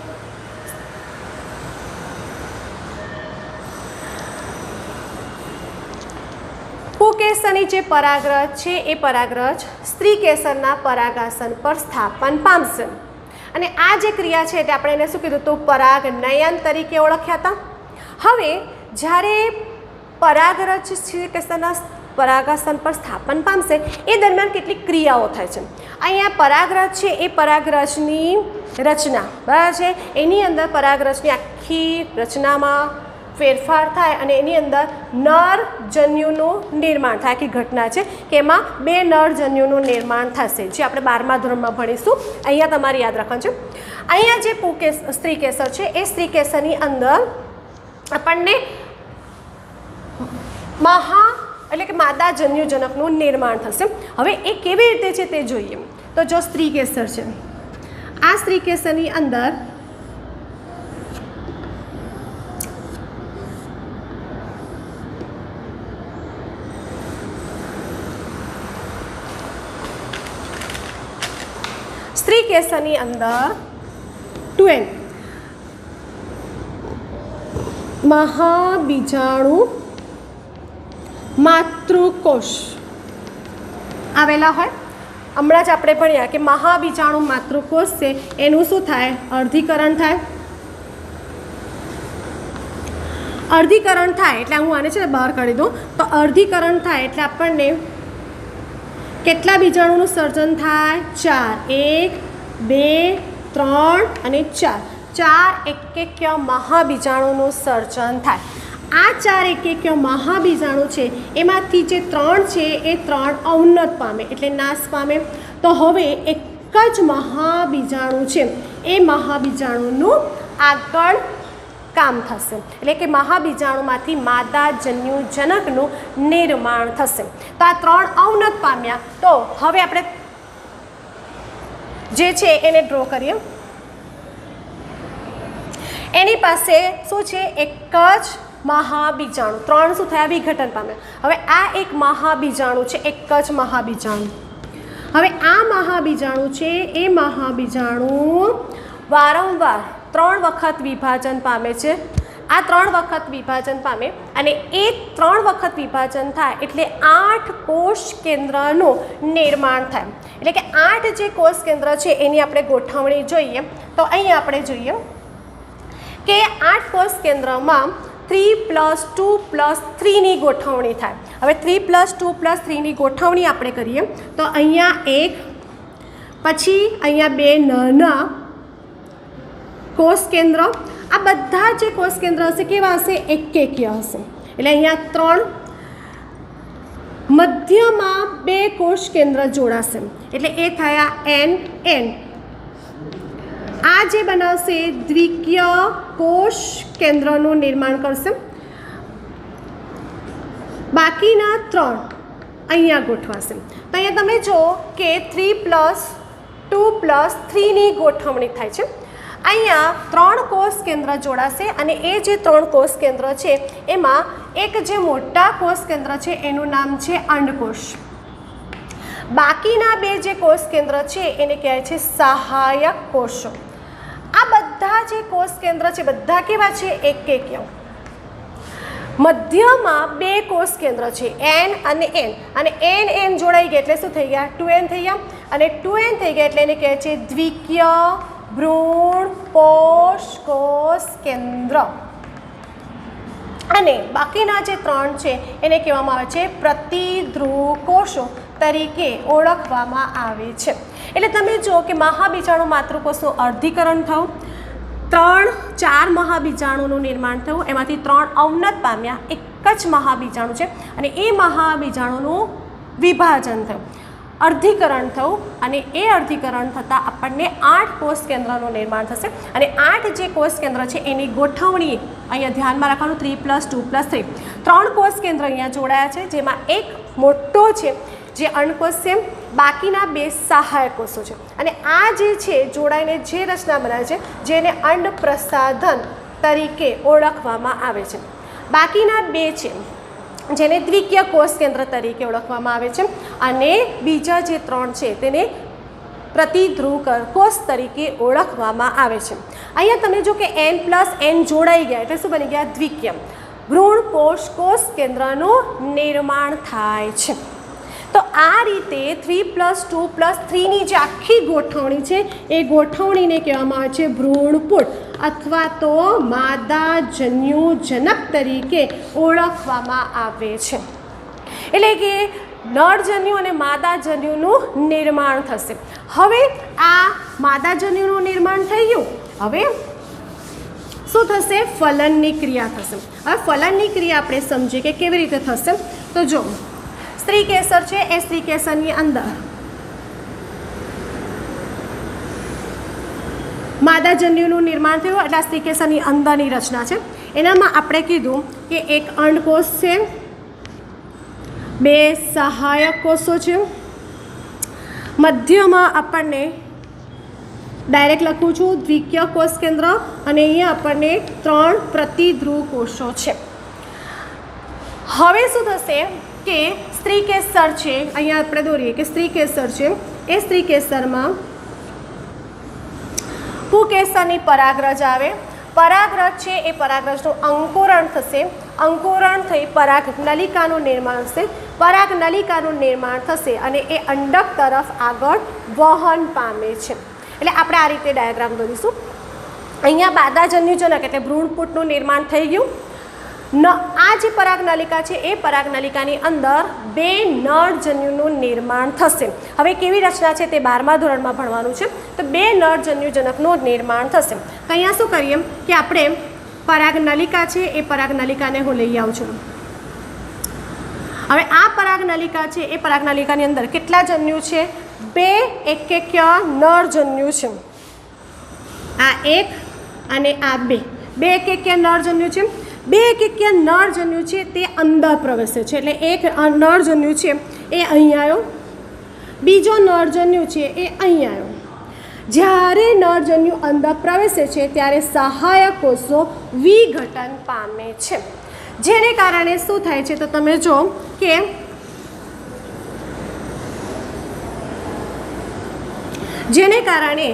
પુકેસરની જે પરાગરજ છે એ પરાગરજ સ્ત્રીકેસરના પરાગાસન પર સ્થાપન પામશે. અને આ જે ક્રિયા છે તે આપણે એને શું કીધું તો પરાગનયન તરીકે ઓળખ્યા હતા. હવે જ્યારે પરાગરજ સ્ત્રીકેસરના પરાગાસન પર સ્થાપન પામશે એ દરમિયાન કેટલીક ક્રિયાઓ થાય છે. અહીંયા પરાગરજ છે એ પરાગરજની રચના બરાબર છે, એની અંદર પરાગરજની આખી રચનામાં ફેરફાર થાય અને એની અંદર નરજન્યુનું નિર્માણ થાય. આખી ઘટના છે કે એમાં 2 નરજન્યુનું નિર્માણ થશે, જે આપણે 12મા ધોરણમાં ભણીશું. અહીંયા તમારે યાદ રાખવાનું છે. અહીંયા જે સ્ત્રીકેસર છે એ સ્ત્રીકેસરની અંદર આપણને એટલે કે માદા જન્યુજનકનું નિર્માણ થશે. હવે એ કેવી રીતે છે તે જોઈએ. તો જો સ્ત્રીકેસર છે, આ સ્ત્રીકેસરની અંદર સ્ત્રીકેસરની અંદર 2N મહાબીજાણુ માતૃકોષ આવેલા હોય. હમણાં જ આપણે ભણ્યા કે મહાબીજાણુ માતૃકોષ છે એનું શું થાય, અર્ધીકરણ થાય. અર્ધીકરણ થાય એટલે હું આને છે ને બહાર કાઢી દઉં. તો અર્ધીકરણ થાય એટલે આપણને કેટલા બીજાણુનું સર્જન થાય, 4, 1, 2, 3 અને 4. 4 એકકીય મહાબીજાણુનું સર્જન થાય. આ 4 એકકીય મહાબીજાણુ છે એમાંથી જે 3 છે એ 3 અવનત પામે એટલે નાશ પામે. તો હવે એક જ મહાબીજાણુ છે એ મહાબીજાણુનું આગળ કામ થશે. એટલે કે મહાબીજાણુમાંથી માદા જન્યુજનકનું નિર્માણ થશે. તો આ 3 અવનત પામ્યા. તો હવે આપણે જે છે એને ડ્રો કરીએ. એની પાસે શું છે, એક જ મહાબીજાણુ. 3 શું થયા, વિઘટન પામ્યા. હવે આ એક મહાબીજાણુ છે, એક જ મહાબીજાણુ. હવે આ મહાબીજાણુ છે એ મહાબીજાણુ વારંવાર 3 વખત વિભાજન પામે છે. આ 3 વખત વિભાજન પામે અને એ 3 વખત વિભાજન થાય એટલે 8 કોષ કેન્દ્રનું નિર્માણ થાય. એટલે કે 8 જે કોષ કેન્દ્ર છે એની આપણે ગોઠવણી જોઈએ તો અહીં આપણે જોઈએ કે 8 કોષ કેન્દ્રમાં 3+2+3ની ગોઠવણી થાય. હવે 3+2+3ની ગોઠવણી આપણે કરીએ તો અહીંયા 1, પછી અહીંયા 2 નાના કોષ કેન્દ્ર. આ બધા જે કોષ કેન્દ્ર હશે કેવા હશે? એકકેકીય હશે. એટલે અહીંયા 3, મધ્યમાં 2 કોષ કેન્દ્ર જોડાશે એટલે એ થયા n. આ જે બનાવશે દ્વિકીય કોષ કેન્દ્રનું નિર્માણ કરશે. બાકીના 3 અહીંયા ગોઠવાશે. તો અહીંયા તમે જો કે 3+2+3ની ગોઠવણી થાય છે. અહીંયા 3 કોષ કેન્દ્ર જોડાશે અને એ જે 3 કોષ કેન્દ્ર છે એમાં એક જે મોટા કોષ કેન્દ્ર છે એનું નામ છે અંડકોષ. બાકીના 2 જે કોષ કેન્દ્ર છે એને કહેવાય છે સહાયક કોષો. આ બધા જે કોષ કેન્દ્ર છે બધા કેવા છે? એકકેકીય. મધ્યમાં 2 કોષ કેન્દ્ર છે n અને n અને n જોડાઈ ગયા એટલે શું થઈ ગયા? 2n થઈ ગયા અને 2n થઈ ગયા એટલે એને કહેવાય છે દ્વિકીય ભ્રૂણ પોષ કોષ કેન્દ્ર. અને બાકીના જે 3 છે એને કહેવામાં આવે છે પ્રતિધ્રુવ કોષો તરીકે ઓળખવામાં આવે છે. એટલે તમે જો કે મહાબીજાણુ માતૃકોષનું અર્ધીકરણ થયું, 4 મહાબીજાણુનું નિર્માણ થયું, એમાંથી 3 અવનત પામ્યા, એક જ મહાબીજાણુ છે અને એ મહાબીજાણુનું વિભાજન થયું, અર્ધીકરણ થયું અને એ અર્ધીકરણ થતાં આપણને 8 કોષ કેન્દ્રનું નિર્માણ થશે. અને 8 જે કોષ કેન્દ્ર છે એની ગોઠવણી અહીંયા ધ્યાનમાં રાખવાનું 3+2+3. 3 કોષ કેન્દ્ર અહીંયા જોડાયા છે જેમાં એક મોટો છે જે અંડકોષ છે, બાકીના 2 સહાયક કોષો છે અને આ જે છે જોડાઈને જે રચના બનાવે છે જેને અંડ પ્રસાધન તરીકે ઓળખવામાં આવે છે. બાકીના 2 છે જેને દ્વિકીય કોષ કેન્દ્ર તરીકે ઓળખવામાં આવે છે અને બીજા જે 3 છે તેને પ્રતિધ્રુવ કોષ તરીકે ઓળખવામાં આવે છે. અહીંયા તમે જો કે n+n જોડાઈ ગયા એટલે શું બની ગયા? દ્વિકીય ભ્રૂણ પોષ કોષ કેન્દ્રનું નિર્માણ થાય છે. તો આ રીતે 3+2+3ની જે આખી ગોઠવણી છે એ ગોઠવણીને કહેવામાં આવે છે ભ્રૂણપુટ અથવા તો માદાજન્યુજનક તરીકે ઓળખવામાં આવે છે. એટલે કે નરજન્યુ અને માદાજન્યુનું નિર્માણ થશે. હવે આ માદાજન્યુનું નિર્માણ થઈ ગયું, હવે શું થશે? ફલનની ક્રિયા થશે. હવે ફલનની ક્રિયા આપણે સમજીએ કે કેવી રીતે થશે. તો જો સ્ત્રી કેસર છે એ સ્ત્રી કેસરની અંદર માદાજન્યુનું નિર્માણ થયું એટલે સ્ત્રી કેસરની અંદરની રચના છે. એનામાં આપણે કીધું કે એક અંડકોષ છે, 2 સહાયક કોષો છે, મધ્યમાં આપણને ડાયરેક્ટ લખું છું દ્વિકીય કોષ કેન્દ્ર અને અહીંયા આપણને 3 પ્રતિધ્રુવ કોષો છે. હવે શું થશે કે સ્ત્રી કેસર છે, અહીંયા આપણે દોરીએ કે સ્ત્રી કેસર છે એ સ્ત્રી કેસરમાં પુકેસરની પરાગરજ આવે. પરાગરજ છે એ પરાગરજનું અંકુરણ થશે, અંકુરણ થઈ પરાગ નલિકાનું નિર્માણ થશે, પરાગ નલિકાનું નિર્માણ થશે અને એ અંડક તરફ આગળ વહન પામે છે. એટલે આપણે આ રીતે ડાયાગ્રામ દોરીશું. અહીંયા માદાજન્યુજનક એટલે ભ્રૂણપુટનું નિર્માણ થઈ ગયું. આ જે પરાગનલિકા છે એ પરાગનલિકાની અંદર 2 નરજન્યુનું નિર્માણ થશે. હવે કેવી રચના છે તે 12મા ધોરણમાં ભણવાનું છે. તો 2 નરજન્યુજનકનું નિર્માણ થશે. તો અહીંયા શું કરીએ કે આપણે પરાગનલિકા છે એ પરાગનલિકાને હું લઈ આવું છું. હવે આ પરાગનલિકા છે એ પરાગનલિકાની અંદર કેટલા જન્યુ છે? 2 એકકેકીય નરજન્યુ છે. આ 1 અને આ 2 એકકેકીય નરજન્યુ છે. 2 એકકેકીય નરજન્યુ છે તે અંદર પ્રવેશે છે એટલે એક નરજન્યુ છે એ અહીં આવ્યો, બીજો નરજન્યુ છે એ અહીં આવ્યો. જ્યારે નરજન્યુ અંદર પ્રવેશે છે ત્યારે સહાયક કોષો વિઘટન પામે છે, જેને કારણે શું થાય છે તો તમે જો કે જેને કારણે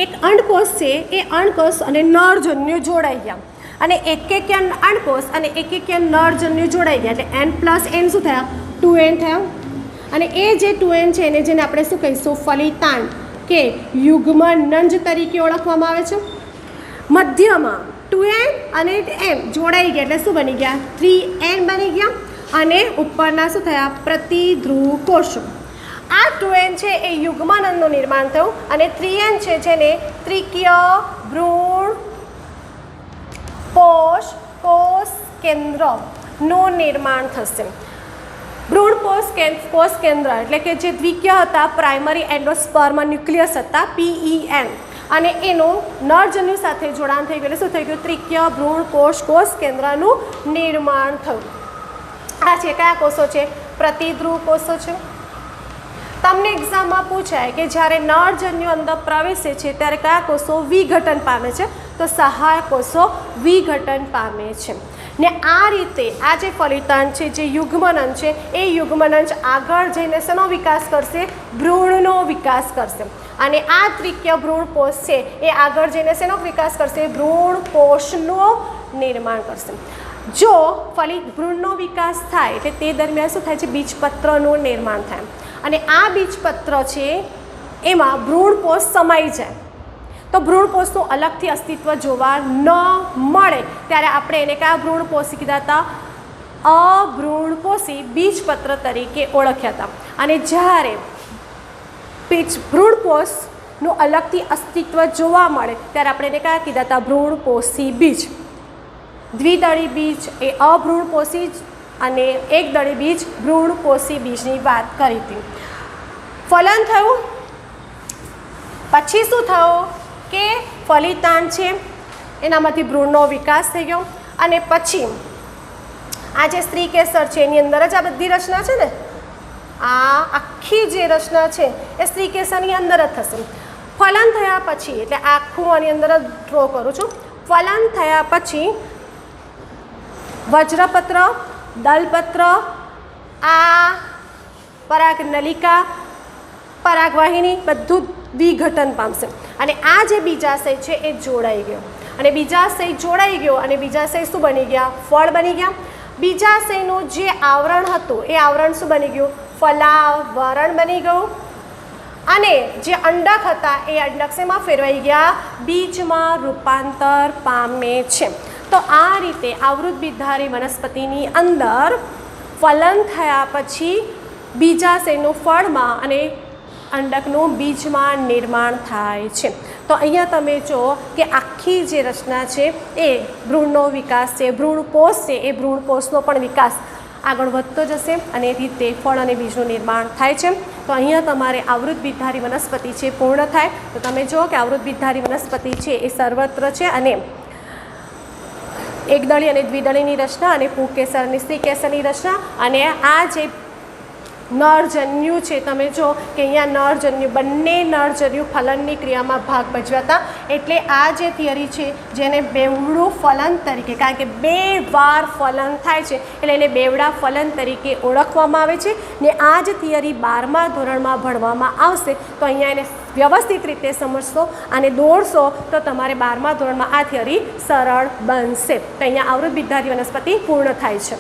એક અંડકોષ છે એ અંડકોષ અને નરજન્યુ જોડાઈ ગયા અને એક અંડકોષ અને એક નરજન્યુ જોડાઈ ગયા એટલે n+n શું થયા 2n થયા અને એ જે 2n છે એને જેને આપણે શું કહીશું ફલિતાંડ કે યુગ્મનંજ તરીકે ઓળખવામાં આવે છે. મધ્યમાં 2n અને n જોડાઈ ગયા એટલે શું બની ગયા 3n બની ગયા અને ઉપરના શું થયા પ્રતિધ્રુવ કોષો. આ 2n છે એ યુગ્મનંદનું નિર્માણ થયું અને 3n છે જેને ત્રિકીય ભ્રૂણ કોષ કેન્દ્રનું નિર્માણ થશે. ભ્રૂણ કોષ કેન્દ્ર એટલે કે જે દ્વિકીય હતા પ્રાઇમરી એન્ડોસ્પર્મ ન્યુક્લિયસ હતા PEN અને એનું નરજન્યુ સાથે જોડાણ થઈ ગયું એટલે શું થઈ ગયું ત્રિકીય ભ્રૂણ કોષ કેન્દ્રનું નિર્માણ થયું. આ છે કયા કોષો છે પ્રતિધ્રુવ કોષો છે. તમને એક્ઝામમાં પૂછાય કે જ્યારે નરજન્યુ અંદર પ્રવેશે છે ત્યારે કયા કોષો વિઘટન પામે છે તો સહાયક કોષો વિઘટન પામે છે. ને આ રીતે આ જે ફલિતાંડ છે જે યુગ્મનંજ છે એ યુગ્મનંજ આગળ જઈને શેનો વિકાસ કરશે ભ્રૂણનો વિકાસ કરશે અને આ ત્રિકીય ભ્રૂણ કોષ છે એ આગળ જઈને શેનો વિકાસ કરશે ભ્રૂણ કોષનું નિર્માણ કરશે. જો ભ્રૂણનો વિકાસ થાય એટલે તે દરમિયાન શું થાય છે બીજપત્રનું નિર્માણ થાય અને આ બીજપત્ર છે એમાં ભ્રૂણકોષ સમાઈ જાય તો ભ્રૂણકોષનું અલગથી અસ્તિત્વ જોવા ન મળે ત્યારે આપણે એને કયા ભ્રૂણકોષી કીધા હતા અભ્રૂણકોષી બીજપત્ર તરીકે ઓળખ્યા હતા. અને જ્યારે ભ્રૂણકોષનું અલગથી અસ્તિત્વ જોવા મળે ત્યારે આપણે એને કયા કીધા હતા ભ્રૂણકોષી બીજ. દ્વિદળી બીજ એ અભ્રૂણકોષી અને એકદળી બીજ ભ્રૂણકોષી બીજની વાત કરી હતી. ફલન થયું પછી શું થયું કે ફલિતાંડ છે એનામાંથી ભ્રૂણનો વિકાસ થઈ ગયો અને પછી આ જે સ્ત્રીકેસર છે એની અંદર જ આ બધી રચના છે ને આ આખી જે રચના છે એ સ્ત્રીકેસરની અંદર જ થશે. ફલન થયા પછી એટલે આખું આની અંદર જ ડ્રો કરું છું. ફલન થયા પછી વજ્રપત્ર દલપત્ર આ પરાગનલિકા પરાગવાહિની બધું વિઘટન પામશે અને આ જે બીજાશય છે એ જોડાઈ ગયો અને બીજાશય જોડાઈ ગયો અને બીજાશય શું બની ગયા ફળ બની ગયા. બીજાશયનું જે આવરણ હતું એ આવરણ શું બની ગયું ફલાવરણ બની ગયું અને જે અંડક હતા એ અંડક શેમાં ફેરવાઈ ગયા બીજમાં રૂપાંતર પામે છે. તો આ રીતે આવૃત બીજધારી વનસ્પતિની અંદર ફલન થયા પછી બીજાશયનું ફળમાં અને અંડકનું બીજમાં નિર્માણ થાય છે. તો અહીંયા તમે જુઓ કે આખી જે રચના છે એ ભ્રૂણનો વિકાસ છે ભ્રૂણકોષ છે એ ભ્રૂણકોષનો પણ વિકાસ આગળ વધતો જશે અને એ રીતે ફળ અને બીજનું નિર્માણ થાય છે. તો અહીંયા તમારે આવૃત બીજધારી વનસ્પતિ છે પૂર્ણ થાય તો તમે જુઓ કે આવૃત બીજધારી વનસ્પતિ છે એ સર્વત્ર છે અને એકદળી અને દ્વિદળીની રચના અને પુંકેસર અને સ્ત્રીકેસરની રચના અને આ જે નરજન્યુ છે તમે જો કે અહીંયા નરજન્યુ બંને નરજન્યુ ફલનની ક્રિયામાં ભાગ ભજવ્યા હતા એટલે આ જે થિયરી છે જેને બેવડું ફલન તરીકે કારણ કે 2 વાર ફલન થાય છે એટલે એને બેવડા ફલન તરીકે ઓળખવામાં આવે છે ને આ જ થિયરી 12મા ધોરણમાં ભણવામાં આવશે તો અહીંયા એને વ્યવસ્થિત રીતે સમજશો અને દોડશો તો તમારે 12મા ધોરણમાં આ થિયરી સરળ બનશે. તો અહીંયા આવૃત બીજધારી વનસ્પતિ પૂર્ણ થાય છે.